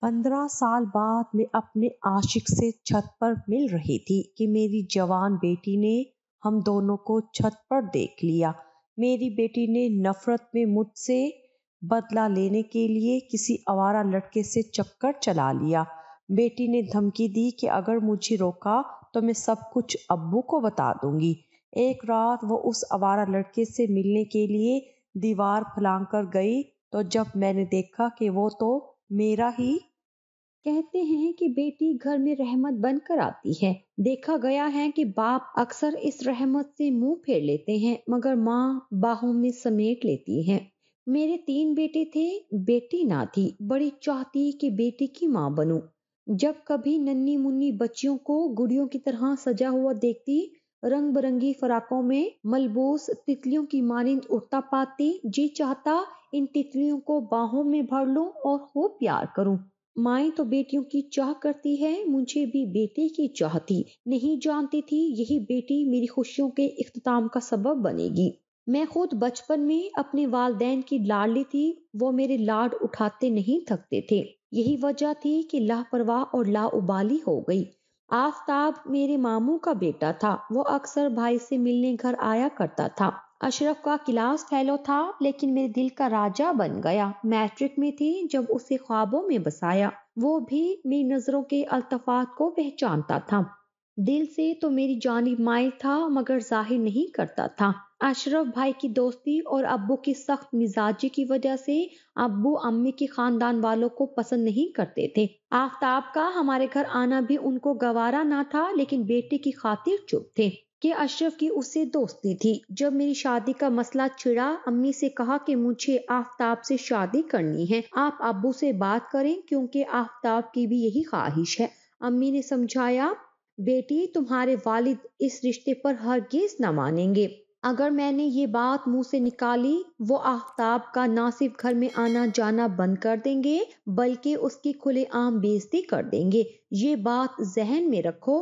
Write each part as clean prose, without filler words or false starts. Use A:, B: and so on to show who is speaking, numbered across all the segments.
A: 15 سال بعد میں اپنے عاشق سے چھت پر مل رہی تھی کہ میری جوان بیٹی نے ہم دونوں کو چھت پر دیکھ لیا۔ میری بیٹی نے نفرت میں مجھ سے بدلہ لینے کے لیے کسی آوارہ لڑکے سے چکر چلا لیا۔ بیٹی نے دھمکی دی کہ اگر مجھے روکا تو میں سب کچھ ابو کو بتا دوں گی۔ ایک رات وہ اس آوارہ لڑکے سے ملنے کے لیے دیوار پھلانگ کر گئی تو جب میں نے دیکھا کہ وہ تو میرا ہی۔
B: کہتے ہیں کہ بیٹی گھر میں رحمت بن کر آتی ہے۔ دیکھا گیا ہے کہ باپ اکثر اس رحمت سے منہ پھیر لیتے ہیں مگر ماں باہوں میں سمیٹ لیتی ہے۔ میرے 3 بیٹے تھے، بیٹی نہ تھی۔ بڑی چاہتی کہ بیٹی کی ماں بنوں۔ جب کبھی ننھی منھی بچیوں کو گڑیوں کی طرح سجا ہوا دیکھتی، رنگ برنگی فراقوں میں ملبوس تتلیوں کی مانند اڑتا پاتی، جی چاہتا ان تتلیوں کو باہوں میں بھر لوں اور خوب پیار کروں۔ مائیں تو بیٹیوں کی چاہ کرتی ہے، مجھے بھی بیٹی کی چاہ تھی۔ نہیں جانتی تھی یہی بیٹی میری خوشیوں کے اختتام کا سبب بنے گی۔ میں خود بچپن میں اپنے والدین کی لاڈلی تھی، وہ میرے لاڈ اٹھاتے نہیں تھکتے تھے۔ یہی وجہ تھی کہ لاپرواہ اور لاابالی ہو گئی۔ آفتاب میرے ماموں کا بیٹا تھا، وہ اکثر بھائی سے ملنے گھر آیا کرتا تھا۔ اشرف کا کلاس فیلو تھا لیکن میرے دل کا راجا بن گیا۔ میٹرک میں تھی جب اسے خوابوں میں بسایا، وہ بھی میری نظروں کے التفات کو پہچانتا تھا۔ دل سے تو میری جانب مائل تھا مگر ظاہر نہیں کرتا تھا۔ اشرف بھائی کی دوستی اور ابو کی سخت مزاجی کی وجہ سے ابو امی کے خاندان والوں کو پسند نہیں کرتے تھے۔ آفتاب کا ہمارے گھر آنا بھی ان کو گوارا نہ تھا لیکن بیٹے کی خاطر چپ تھے کہ اشرف کی اس سے دوستی تھی۔ جب میری شادی کا مسئلہ چھڑا، امی سے کہا کہ مجھے آفتاب سے شادی کرنی ہے، آپ ابو سے بات کریں کیونکہ آفتاب کی بھی یہی خواہش ہے۔ امی نے سمجھایا، بیٹی تمہارے والد اس رشتے پر ہرگز نہ مانیں گے۔ اگر میں نے یہ بات منہ سے نکالی وہ آفتاب کا نہ صرف گھر میں آنا جانا بند کر دیں گے بلکہ اس کی کھلے عام بے عزتی کر دیں گے۔ یہ بات ذہن میں رکھو،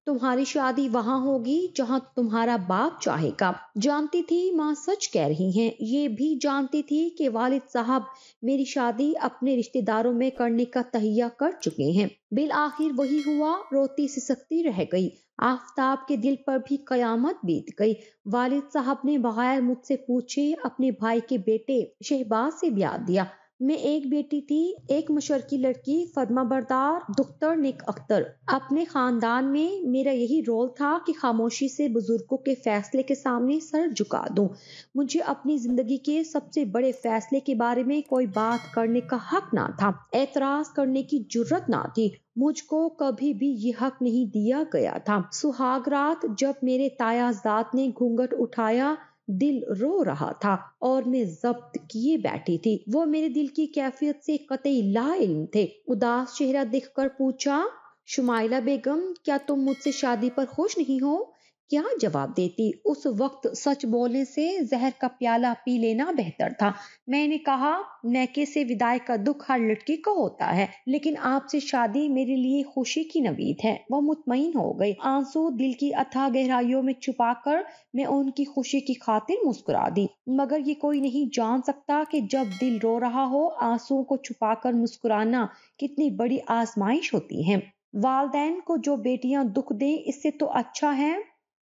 B: تمہاری شادی وہاں ہوگی جہاں تمہارا باپ چاہے گا۔ جانتی تھی ماں سچ کہہ رہی ہیں، یہ بھی جانتی تھی کہ والد صاحب میری شادی اپنے رشتہ داروں میں کرنے کا تہیہ کر چکے ہیں۔ بالآخر وہی ہوا، روتی سسکتی رہ گئی۔ آفتاب کے دل پر بھی قیامت بیت گئی۔ والد صاحب نے بغیر مجھ سے پوچھے اپنے بھائی کے بیٹے شہباز سے بیاہ دیا۔ میں ایک بیٹی تھی، ایک مشرقی لڑکی، فرما بردار، دختر نیک اختر۔ اپنے خاندان میں میرا یہی رول تھا کہ خاموشی سے بزرگوں کے فیصلے کے سامنے سر جھکا دوں۔ مجھے اپنی زندگی کے سب سے بڑے فیصلے کے بارے میں کوئی بات کرنے کا حق نہ تھا، اعتراض کرنے کی جرات نہ تھی۔ مجھ کو کبھی بھی یہ حق نہیں دیا گیا تھا۔ سہاگ رات جب میرے تایا زاد نے گھونگھٹ اٹھایا، دل رو رہا تھا اور میں ضبط کیے بیٹھی تھی۔ وہ میرے دل کی کیفیت سے قطعی لا علم تھے۔ اداس چہرہ دیکھ کر پوچھا، شمائلہ بیگم، کیا تم مجھ سے شادی پر خوش نہیں ہو؟ کیا جواب دیتی؟ اس وقت سچ بولنے سے زہر کا پیالہ پی لینا بہتر تھا۔ میں نے کہا، میکے سے وداع کا دکھ ہر لڑکی کو ہوتا ہے لیکن آپ سے شادی میرے لیے خوشی کی نوید ہے۔ وہ مطمئن ہو گئی۔ آنسو دل کی اتھاہ گہرائیوں میں چھپا کر میں ان کی خوشی کی خاطر مسکرا دی۔ مگر یہ کوئی نہیں جان سکتا کہ جب دل رو رہا ہو، آنسوؤں کو چھپا کر مسکرانا کتنی بڑی آزمائش ہوتی ہے۔ والدین کو جو بیٹیاں دکھ دیں، اس سے تو اچھا ہے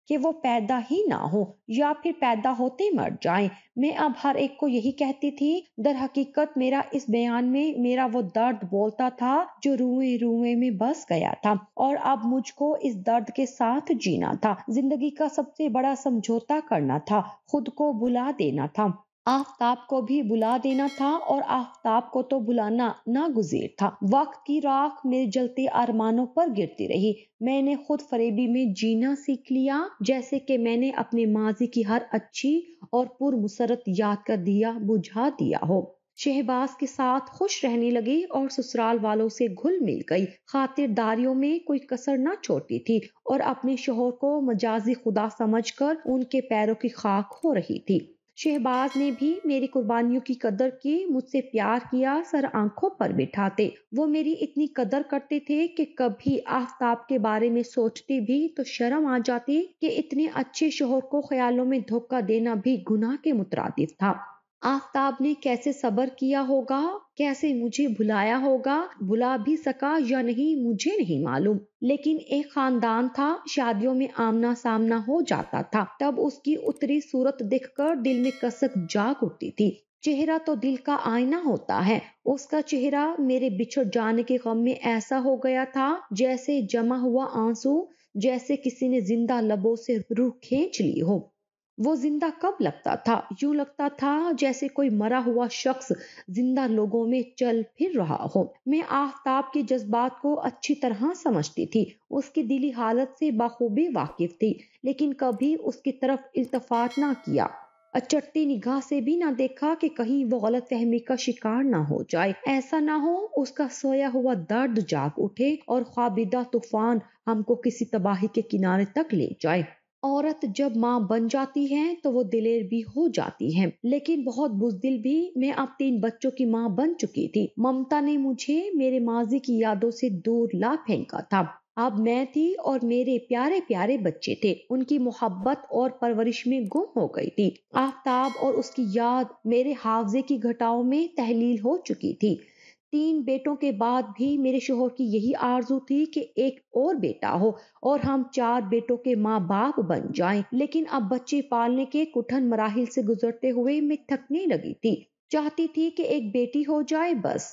B: کہ وہ پیدا ہی نہ ہو یا پھر پیدا ہوتے مر جائیں۔ میں اب ہر ایک کو یہی کہتی تھی۔ در حقیقت میرا اس بیان میں میرا وہ درد بولتا تھا جو روئے روئے میں بس گیا تھا اور اب مجھ کو اس درد کے ساتھ جینا تھا۔ زندگی کا سب سے بڑا سمجھوتا کرنا تھا، خود کو بھلا دینا تھا، آفتاب کو بھی بلا دینا تھا اور آفتاب کو تو بلانا ناگزیر تھا۔ وقت کی راکھ میرے جلتے ارمانوں پر گرتی رہی۔ میں نے خود فریبی میں جینا سیکھ لیا، جیسے کہ میں نے اپنے ماضی کی ہر اچھی اور پرمسرت یاد کا دیا بجھا دیا ہو۔ شہباز کے ساتھ خوش رہنے لگی اور سسرال والوں سے گھل مل گئی۔ خاطرداریوں میں کوئی کسر نہ چھوڑتی تھی اور اپنے شوہر کو مجازی خدا سمجھ کر ان کے پیروں کی خاک ہو رہی تھی۔ شہباز نے بھی میری قربانیوں کی قدر کی، مجھ سے پیار کیا، سر آنکھوں پر بٹھاتے۔ وہ میری اتنی قدر کرتے تھے کہ کبھی آفتاب کے بارے میں سوچتی بھی تو شرم آ جاتی کہ اتنے اچھے شوہر کو خیالوں میں دھوکہ دینا بھی گناہ کے مترادف تھا۔ आफताब ने कैसे सब्र किया होगा, कैसे मुझे भुलाया होगा, भुला भी सका या नहीं मुझे नहीं मालूम। लेकिन एक खानदान था, शादियों में आमना सामना हो जाता था, तब उसकी उतरी सूरत देखकर दिल में कसक जाग उठती थी। चेहरा तो दिल का आईना होता है। उसका चेहरा मेरे बिछड़ जाने के गम में ऐसा हो गया था जैसे जमा हुआ आंसू, जैसे किसी ने जिंदा लबों से रूह खींच ली हो। वो जिंदा कब लगता था? यूं लगता था जैसे कोई मरा हुआ शख्स जिंदा लोगों में चल फिर रहा हो। मैं आफताब के जज्बात को अच्छी तरह समझती थी, उसकी दिली हालत से बाखूबी वाकिफ थी, लेकिन कभी उसकी तरफ इल्तफात ना किया, अचटती निगाह से भी ना देखा कि कहीं वो गलत फहमी का शिकार ना हो जाए। ऐसा ना हो उसका सोया हुआ दर्द जाग उठे और ख्वाबिदा तूफान हमको किसी तबाही के किनारे तक ले जाए। औरत जब माँ बन जाती है तो वो दिलेर भी हो जाती है, लेकिन बहुत बुज़दिल भी। मैं अब 3 बच्चों की माँ बन चुकी थी। ममता ने मुझे मेरे माजी की यादों से दूर ला फेंका था। अब मैं थी और मेरे प्यारे प्यारे बच्चे थे, उनकी मोहब्बत और परवरिश में गुम हो गई थी। आफताब और उसकी याद मेरे हावजे की घटाओं में तहलील हो चुकी थी। 3 बेटों के बाद भी मेरे शोहर की यही आरजू थी कि एक और बेटा हो और हम 4 बेटों के माँ बाप बन जाएं। लेकिन अब बच्चे पालने के कठिन मराहिल से गुजरते हुए मैं थकने लगी थी। चाहती थी कि एक बेटी हो जाए बस।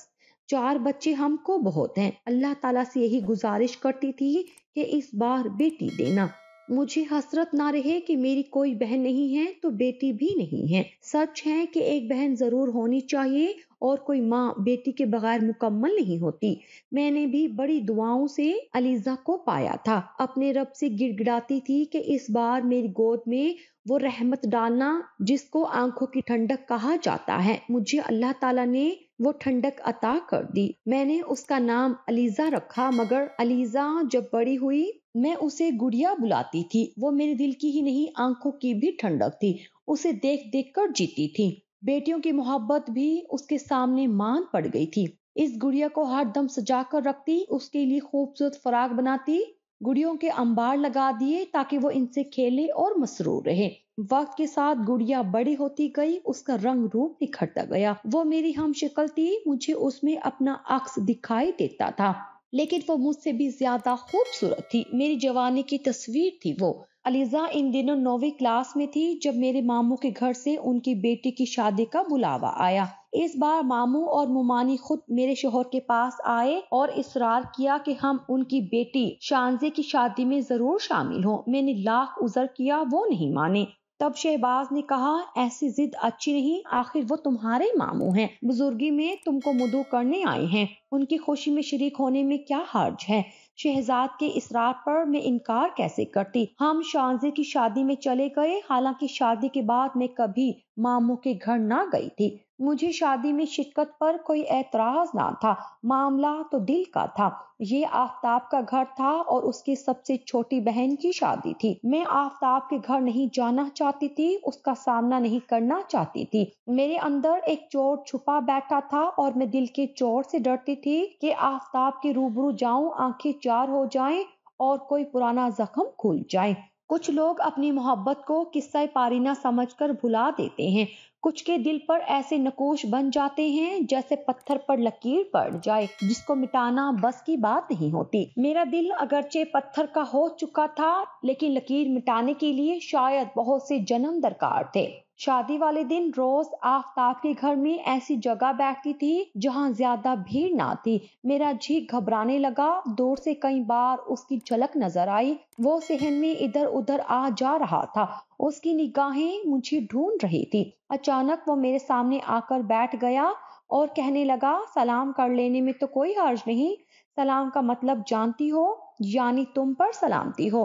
B: 4 बच्चे हमको बहुत हैं। अल्लाह ताला से यही गुजारिश करती थी कि इस बार बेटी देना। मुझे हसरत ना रहे कि मेरी कोई बहन नहीं है तो बेटी भी नहीं है। सच है कि एक बहन जरूर होनी चाहिए और कोई माँ बेटी के बगैर मुकम्मल नहीं होती। मैंने भी बड़ी दुआओं से अलीजा को पाया था। अपने रब से गिड़गिड़ाती थी कि इस बार मेरी गोद में वो रहमत डालना जिसको आंखों की ठंडक कहा जाता है। मुझे अल्लाह ताला ने वो ठंडक अता कर दी। मैंने उसका नाम अलीजा रखा, मगर अलीजा जब बड़ी हुई मैं उसे गुड़िया बुलाती थी। वो मेरे दिल की ही नहीं आंखों की भी ठंडक थी। उसे देख देख कर जीती थी। बेटियों की मोहब्बत भी उसके सामने मान पड़ गई थी। इस गुड़िया को हर दम सजा कर रखती, उसके लिए खूबसूरत फराक बनाती, गुड़ियों के अंबार लगा दिए ताकि वो इनसे खेले और मसरूर रहे। वक्त के साथ गुड़िया बड़ी होती गई, उसका रंग रूप निखरता गया। वो मेरी हम शक्ल थी, मुझे उसमें अपना अक्स दिखाई देता था, लेकिन वो मुझसे भी ज्यादा खूबसूरत थी। मेरी जवानी की तस्वीर थी वो। अलीजा इन दिनों 9वीं क्लास में थी जब मेरे मामू के घर से उनकी बेटी की शादी का बुलावा आया। इस बार मामू और मुमानी खुद मेरे शोहर के पास आए और इसरार किया कि हम उनकी बेटी शानजे की शादी में जरूर शामिल हों। मैंने लाख उज़र किया, वो नहीं माने। तब शहबाज ने कहा, ऐसी जिद अच्छी नहीं, आखिर वो तुम्हारे मामू हैं, बुजुर्गी में तुमको मुदू करने आए हैं, उनकी खुशी में शरीक होने में क्या हर्ज है। शहजाद के इसरार पर मैं इनकार कैसे करती। हम शानजे की शादी में चले गए। हालांकि शादी के बाद मैं कभी मामू के घर ना गई थी। मुझे शादी में शिरकत पर कोई एतराज ना था, मामला तो दिल का था। ये आफताब का घर था और उसकी सबसे छोटी बहन की शादी थी। मैं आफताब के घर नहीं जाना चाहती थी, उसका सामना नहीं करना चाहती थी। मेरे अंदर एक चोर छुपा बैठा था और मैं दिल के चोर से डरती थी कि आफताब के रूबरू जाऊं, आंखें चार हो जाएं और कोई पुराना जख्म खुल जाए। कुछ लोग अपनी मोहब्बत को किस्सा पारीना समझकर भुला देते हैं। कुछ के दिल पर ऐसे नकोश बन जाते हैं जैसे पत्थर पर लकीर पड़ जाए, जिसको मिटाना बस की बात नहीं होती। मेरा दिल अगरचे पत्थर का हो चुका था, लेकिन लकीर मिटाने के लिए शायद बहुत से जन्म दरकार थे। शादी वाले दिन रोज आफताब के घर में ऐसी जगह बैठती थी जहां ज्यादा भीड़ ना थी। मेरा जी घबराने लगा। दूर से कई बार उसकी झलक नजर आई। वो सहन में इधर उधर आ जा रहा था, उसकी निगाहें मुझे ढूंढ रही थी। अचानक वो मेरे सामने आकर बैठ गया और कहने लगा, सलाम कर लेने में तो कोई हर्ज नहीं। सलाम का मतलब जानती हो, यानी तुम पर सलामती हो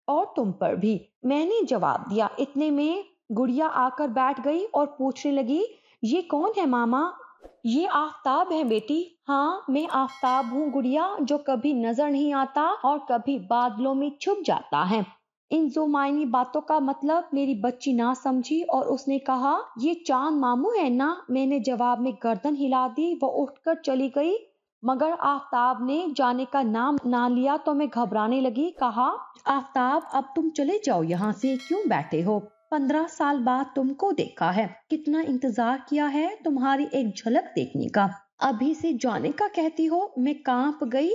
B: और तुम पर भी। मैंने जवाब दिया। इतने में गुड़िया आकर बैठ गई और पूछने लगी, ये कौन है मामा? ये आफताब है बेटी। हाँ, मैं आफताब हूँ गुड़िया, जो कभी नजर नहीं आता और कभी बादलों में छुप जाता है। इन जुमाइनी बातों का मतलब मेरी बच्ची ना समझी और उसने कहा, ये चांद मामू है ना? मैंने जवाब में गर्दन हिला दी। वो उठकर चली गई, मगर आफताब ने जाने का नाम ना लिया तो मैं घबराने लगी। कहा, आफताब अब तुम चले जाओ यहाँ से, क्यों बैठे हो? 15 साल बाद तुमको देखा है, कितना इंतजार किया है तुम्हारी एक झलक देखने का, अभी से जाने का कहती हो। मैं कांप गई।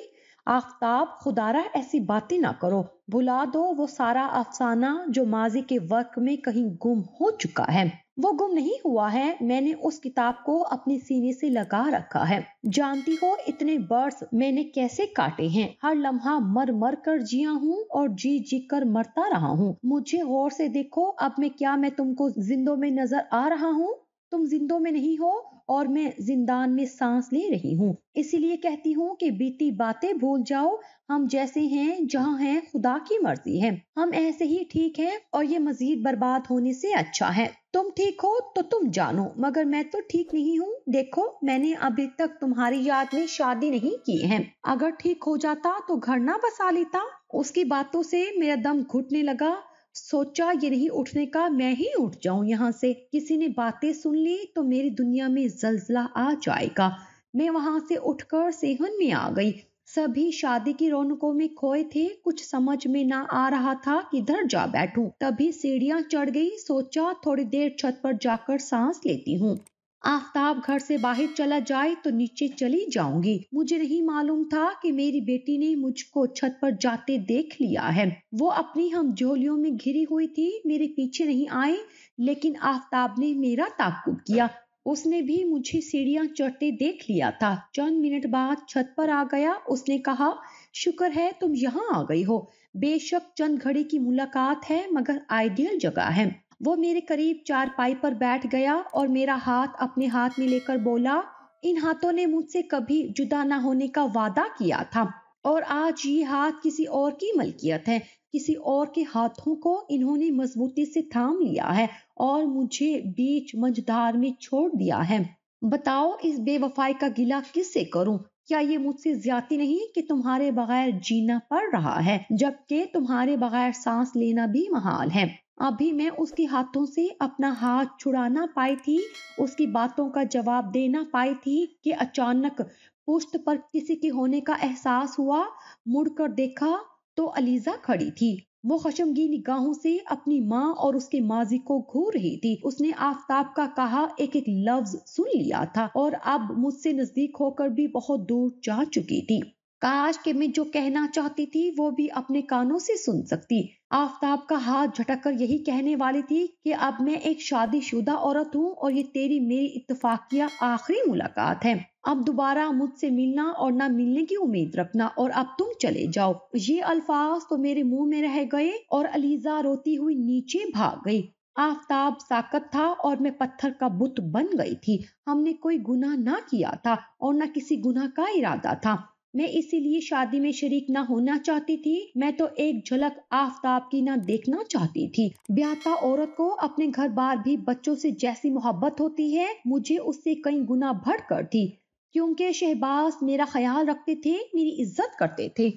B: आफताब, खुदारा ऐसी बातें ना करो, भुला दो वो सारा अफसाना जो माजी के वक्त में कहीं गुम हो चुका है। वो गुम नहीं हुआ है, मैंने उस किताब को अपने सीने से लगा रखा है। जानती हो इतने बर्स मैंने कैसे काटे हैं, हर लम्हा मर मर कर जिया हूँ और जी जी कर मरता रहा हूँ। मुझे गौर से देखो, अब मैं तुमको जिंदों में नजर आ रहा हूँ। तुम जिंदों में नहीं हो और मैं जिंदान में सांस ले रही हूँ। इसीलिए कहती हूँ कि बीती बातें भूल जाओ, हम जैसे हैं जहाँ हैं खुदा की मर्जी है, हम ऐसे ही ठीक हैं और ये मजीद बर्बाद होने से अच्छा है। तुम ठीक हो तो तुम जानो, मगर मैं तो ठीक नहीं हूँ। देखो, मैंने अभी तक तुम्हारी याद में शादी नहीं की है, अगर ठीक हो जाता तो घर ना बसा लेता। उसकी बातों से मेरा दम घुटने लगा। सोचा ये नहीं उठने का, मैं ही उठ जाऊं यहाँ से। किसी ने बातें सुन ली तो मेरी दुनिया में जलजला आ जाएगा। मैं वहां से उठकर सेहन में आ गई। सभी शादी की रौनकों में खोए थे, कुछ समझ में ना आ रहा था किधर जा बैठूं। तभी सीढ़ियां चढ़ गई। सोचा थोड़ी देर छत पर जाकर सांस लेती हूँ। आफताब घर से बाहर चला जाए तो नीचे चली जाऊंगी। मुझे नहीं मालूम था कि मेरी बेटी ने मुझको छत पर जाते देख लिया है। वो अपनी हम झोलियों में घिरी हुई थी, मेरे पीछे नहीं आए, लेकिन आफताब ने मेरा ताक्कुब किया। उसने भी मुझे सीढ़ियां चढ़ते देख लिया था। चंद मिनट बाद छत पर आ गया। उसने कहा, शुक्र है तुम यहाँ आ गई हो। बेशक चंद घड़ी की मुलाकात है, मगर आइडियल जगह है। वो मेरे करीब चारपाई पर बैठ गया और मेरा हाथ अपने हाथ में लेकर बोला, इन हाथों ने मुझसे कभी जुदा ना होने का वादा किया था और आज ये हाथ किसी और की मलकियत है। किसी और के हाथों को इन्होंने मजबूती से थाम लिया है और मुझे बीच मंझधार में छोड़ दिया है। बताओ, इस बेवफाई का गिला किससे करूं? क्या ये मुझसे ज्यादती नहीं कि तुम्हारे बगैर जीना पड़ रहा है, जबकि तुम्हारे बगैर सांस लेना भी महाल है। अभी मैं उसके हाथों से अपना हाथ छुड़ा ना पाई थी, उसकी बातों का जवाब दे ना पाई थी कि अचानक पुश्त पर किसी के होने का एहसास हुआ। मुड़कर देखा तो अलीजा खड़ी थी। वो खशमगीन निगाहों से अपनी माँ और उसके माजी को घूर रही थी। उसने आफताब का कहा एक एक लफ्ज सुन लिया था और अब मुझसे नजदीक होकर भी बहुत दूर जा चुकी थी। काश कि मैं जो कहना चाहती थी वो भी अपने कानों से सुन सकती। आफताब का हाथ झटक कर यही कहने वाली थी कि अब मैं एक शादीशुदा औरत हूँ और ये तेरी मेरी इत्तेफाकिया आखिरी मुलाकात है। अब दोबारा मुझसे मिलना और ना मिलने की उम्मीद रखना, और अब तुम चले जाओ। ये अल्फाज तो मेरे मुंह में रह गए और अलीजा रोती हुई नीचे भाग गई। आफताब साकत था और मैं पत्थर का बुत बन गई थी। हमने कोई गुनाह ना किया था और न किसी गुनाह का इरादा था। मैं इसीलिए शादी में शरीक ना होना चाहती थी। मैं तो एक झलक आफताब की ना देखना चाहती थी। ब्याहता औरत को अपने घर बार भी बच्चों से जैसी मोहब्बत होती है, मुझे उससे कई गुना बढ़कर थी, क्योंकि शहबाज मेरा ख्याल रखते थे, मेरी इज्जत करते थे।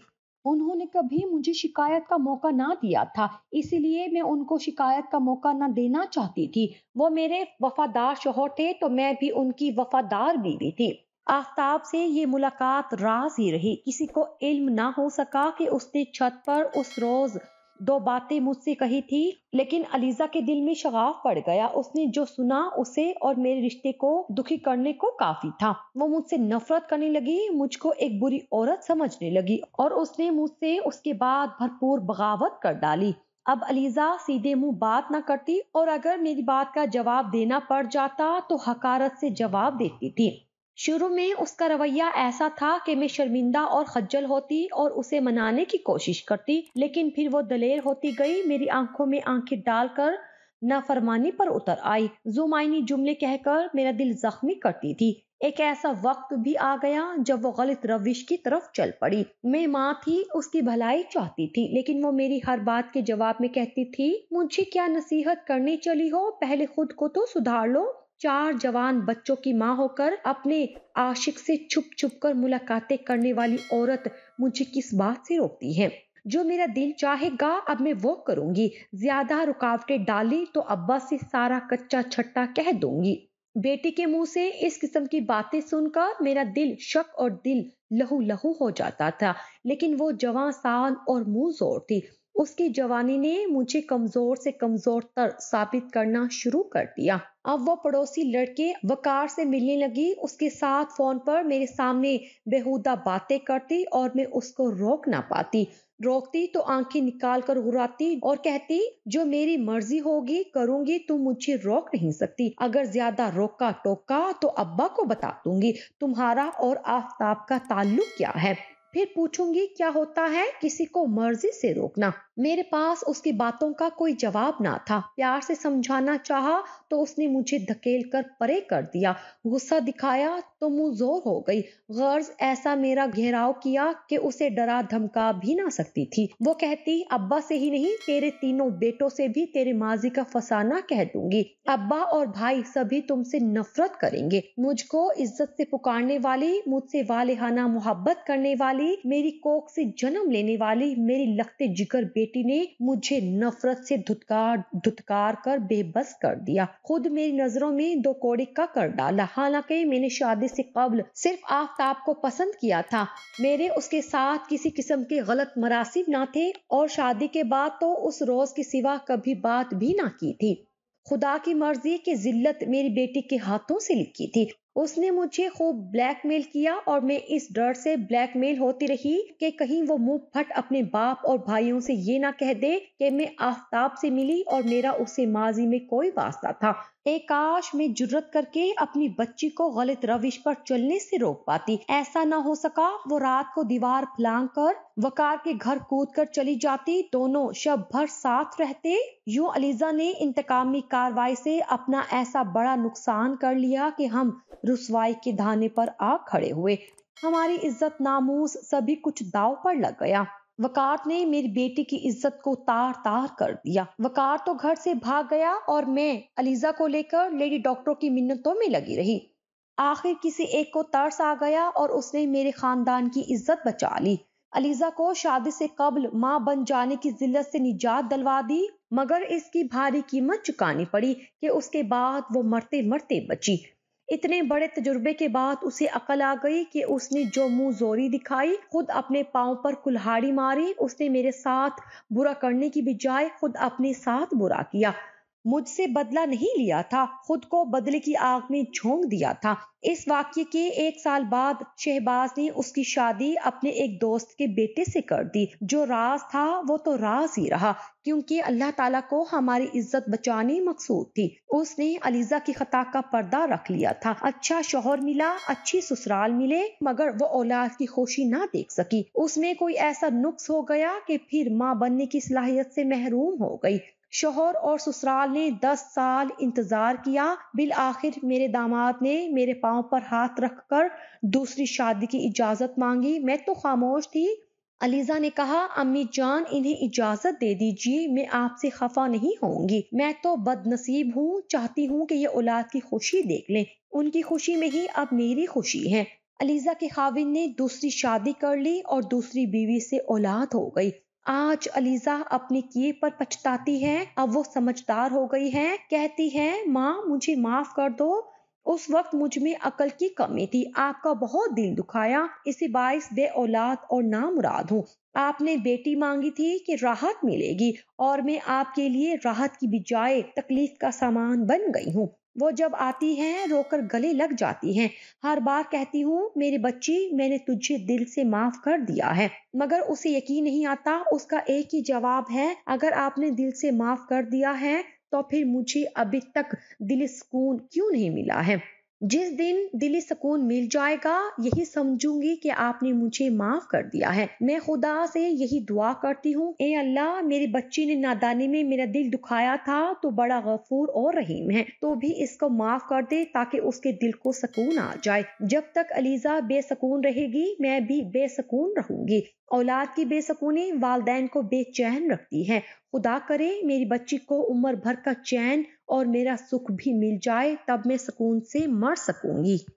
B: उन्होंने कभी मुझे शिकायत का मौका ना दिया था, इसीलिए मैं उनको शिकायत का मौका ना देना चाहती थी। वो मेरे वफादार शौहर थे तो मैं भी उनकी वफादार बीवी थी। आफताब से ये मुलाकात राज ही रही। किसी को इल्म ना हो सका कि उसने छत पर उस रोज दो बातें मुझसे कही थी, लेकिन अलीजा के दिल में शगाफ पड़ गया। उसने जो सुना उसे और मेरे रिश्ते को दुखी करने को काफी था। वो मुझसे नफरत करने लगी, मुझको एक बुरी औरत समझने लगी और उसने मुझसे उसके बाद भरपूर बगावत कर डाली। अब अलीजा सीधे मुंह बात ना करती और अगर मेरी बात का जवाब देना पड़ जाता तो हकारत से जवाब देती थी। शुरू में उसका रवैया ऐसा था कि मैं शर्मिंदा और खज्जल होती और उसे मनाने की कोशिश करती, लेकिन फिर वो दलेर होती गई, मेरी आंखों में आंखें डालकर नाफरमानी पर उतर आई, जुमाइनी जुमले कहकर मेरा दिल जख्मी करती थी। एक ऐसा वक्त भी आ गया जब वो गलत रविश की तरफ चल पड़ी। मैं माँ थी, उसकी भलाई चाहती थी, लेकिन वो मेरी हर बात के जवाब में कहती थी, मुझे क्या नसीहत करने चली हो, पहले खुद को तो सुधार लो। 4 जवान बच्चों की माँ होकर अपने आशिक से छुप छुप कर मुलाकातें करने वाली औरत मुझे किस बात से रोकती है? जो मेरा दिल चाहेगा अब मैं वो करूंगी। ज्यादा रुकावटें डाली तो अब्बा से सारा कच्चा छट्टा कह दूंगी। बेटी के मुंह से इस किस्म की बातें सुनकर मेरा दिल शक और दिल लहू लहू हो जाता था, लेकिन वो जवां साल और मुंह जोर थी। اس کی جوانی نے مجھے کمزور سے کمزور تر ثابت کرنا شروع کر دیا۔ اب وہ پڑوسی لڑکے وقار سے ملنے لگی، اس کے ساتھ فون پر میرے سامنے بےہودہ باتیں کرتی اور میں اس کو روک نہ پاتی۔ روکتی تو آنکھیں نکال کر گراتی اور کہتی جو میری مرضی ہوگی کروں گی، تم مجھے روک نہیں سکتی۔ اگر زیادہ روکا ٹوکا تو ابا کو بتا دوں گی تمہارا اور آفتاب کا تعلق کیا ہے، پھر پوچھوں گی کیا ہوتا ہے کسی کو مرضی سے روکنا۔ میرے پاس اس کی باتوں کا کوئی جواب نہ تھا۔ پیار سے سمجھانا چاہا تو اس نے مجھے دھکیل کر پرے کر دیا، غصہ دکھایا تو منہ زور ہو گئی، غرض ایسا میرا گھیراؤ کیا کہ اسے ڈرا دھمکا بھی نہ سکتی تھی۔ وہ کہتی ابا سے ہی نہیں تیرے تینوں بیٹوں سے بھی تیرے ماضی کا فسانہ کہہ دوں گی، ابا اور بھائی سبھی تم سے نفرت کریں گے۔ مجھ کو عزت سے پکارنے والی، مجھ سے والہانہ محبت کرنے والی، میری کوکھ سے جنم لینے والی میری لخت جگر بیٹی نے مجھے نفرت سے دھتکار کر بے بس کر دیا، خود میری نظروں میں دو کوڑے کا کر ڈالا۔ حالانکہ میں نے شادی سے قبل صرف آفتاب کو پسند کیا تھا، میرے اس کے ساتھ کسی قسم کے غلط مراسم نہ تھے اور شادی کے بعد تو اس روز کے سوا کبھی بات بھی نہ کی تھی۔ خدا کی مرضی کہ ذلت میری بیٹی کے ہاتھوں سے لکھی تھی۔ اس نے مجھے خوب بلیک میل کیا اور میں اس ڈر سے بلیک میل ہوتی رہی کہ کہیں وہ منہ پھٹ اپنے باپ اور بھائیوں سے یہ نہ کہہ دے کہ میں آفتاب سے ملی اور میرا اس سے ماضی میں کوئی واسطہ تھا۔ ایک کاش میں جرت کر کے اپنی بچی کو غلط روش پر چلنے سے روک پاتی۔ ایسا نہ ہو سکا۔ وہ رات کو دیوار پھلانگ کر وقار کے گھر کود کر چلی جاتی، دونوں شب بھر ساتھ رہتے۔ یوں علیزہ نے انتقامی کارروائی سے اپنا ایسا بڑا نقصان کر لیا کہ ہم رسوائی کے دھانے پر آ کھڑے ہوئے۔ ہماری عزت ناموس سبھی کچھ داؤ پر لگ گیا۔ وقار نے میری بیٹی کی عزت کو تار تار کر دیا۔ وقار تو گھر سے بھاگ گیا اور میں علیزہ کو لے کر لیڈی ڈاکٹر کی منتوں میں لگی رہی۔ آخر کسی ایک کو ترس آ گیا اور اس نے میرے خاندان کی عزت بچا لی۔ علیزہ کو شادی سے قبل ماں بن جانے کی ذلت سے نجات دلوا دی، مگر اس کی بھاری قیمت چکانی پڑی کہ اس کے بعد وہ مرتے مرتے بچی۔ اتنے بڑے تجربے کے بعد اسے عقل آ گئی کہ اس نے جو منہ زوری دکھائی، خود اپنے پاؤں پر کلہاڑی ماری۔ اس نے میرے ساتھ برا کرنے کی بجائے خود اپنے ساتھ برا کیا۔ مجھ سے بدلہ نہیں لیا تھا، خود کو بدلے کی آگ میں جھونک دیا تھا۔ اس واقعے کے 1 سال بعد شہباز نے اس کی شادی اپنے ایک دوست کے بیٹے سے کر دی۔ جو راز تھا وہ تو راز ہی رہا، کیونکہ اللہ تعالیٰ کو ہماری عزت بچانی مقصود تھی۔ اس نے علیزہ کی خطا کا پردہ رکھ لیا تھا۔ اچھا شوہر ملا، اچھی سسرال ملے، مگر وہ اولاد کی خوشی نہ دیکھ سکی۔ اس میں کوئی ایسا نقص ہو گیا کہ پھر ماں بننے کی صلاحیت سے محروم ہو گئی۔ شوہر اور سسرال نے 10 سال انتظار کیا، بالآخر میرے داماد نے میرے پاؤں پر ہاتھ رکھ کر دوسری شادی کی اجازت مانگی۔ میں تو خاموش تھی۔ علیزہ نے کہا امی جان انہیں اجازت دے دیجیے، میں آپ سے خفا نہیں ہوں گی، میں تو بد نصیب ہوں، چاہتی ہوں کہ یہ اولاد کی خوشی دیکھ لیں، ان کی خوشی میں ہی اب میری خوشی ہے۔ علیزہ کے خاوند نے دوسری شادی کر لی اور دوسری بیوی سے اولاد ہو گئی۔ آج علیزہ اپنے کیے پر پچھتاتی ہے، اب وہ سمجھدار ہو گئی ہے، کہتی ہے ماں مجھے معاف کر دو، اس وقت مجھ میں عقل کی کمی تھی، آپ کا بہت دل دکھایا، اسی باعث بے اولاد اور نامراد ہوں۔ آپ نے بیٹی مانگی تھی کہ راحت ملے گی اور میں آپ کے لیے راحت کی بجائے تکلیف کا سامان بن گئی ہوں۔ وہ جب آتی ہے رو کر گلے لگ جاتی ہیں، ہر بار کہتی ہوں میری بچی میں نے تجھے دل سے معاف کر دیا ہے، مگر اسے یقین نہیں آتا۔ اس کا ایک ہی جواب ہے اگر آپ نے دل سے معاف کر دیا ہے تو پھر مجھے ابھی تک دلی سکون کیوں نہیں ملا ہے؟ جس دن دلی سکون مل جائے گا یہی سمجھوں گی کہ آپ نے مجھے معاف کر دیا ہے۔ میں خدا سے یہی دعا کرتی ہوں، اے اللہ میری بچی نے نادانی میں میرا دل دکھایا تھا، تو بڑا غفور اور رحیم ہے، تو بھی اس کو معاف کر دے تاکہ اس کے دل کو سکون آ جائے۔ جب تک علیزہ بے سکون رہے گی میں بھی بے سکون رہوں گی۔ اولاد کی بے سکونی والدین کو بے چین رکھتی ہے۔ خدا کرے میری بچی کو عمر بھر کا چین اور میرا سکھ بھی مل جائے، تب میں سکون سے مر سکوں گی۔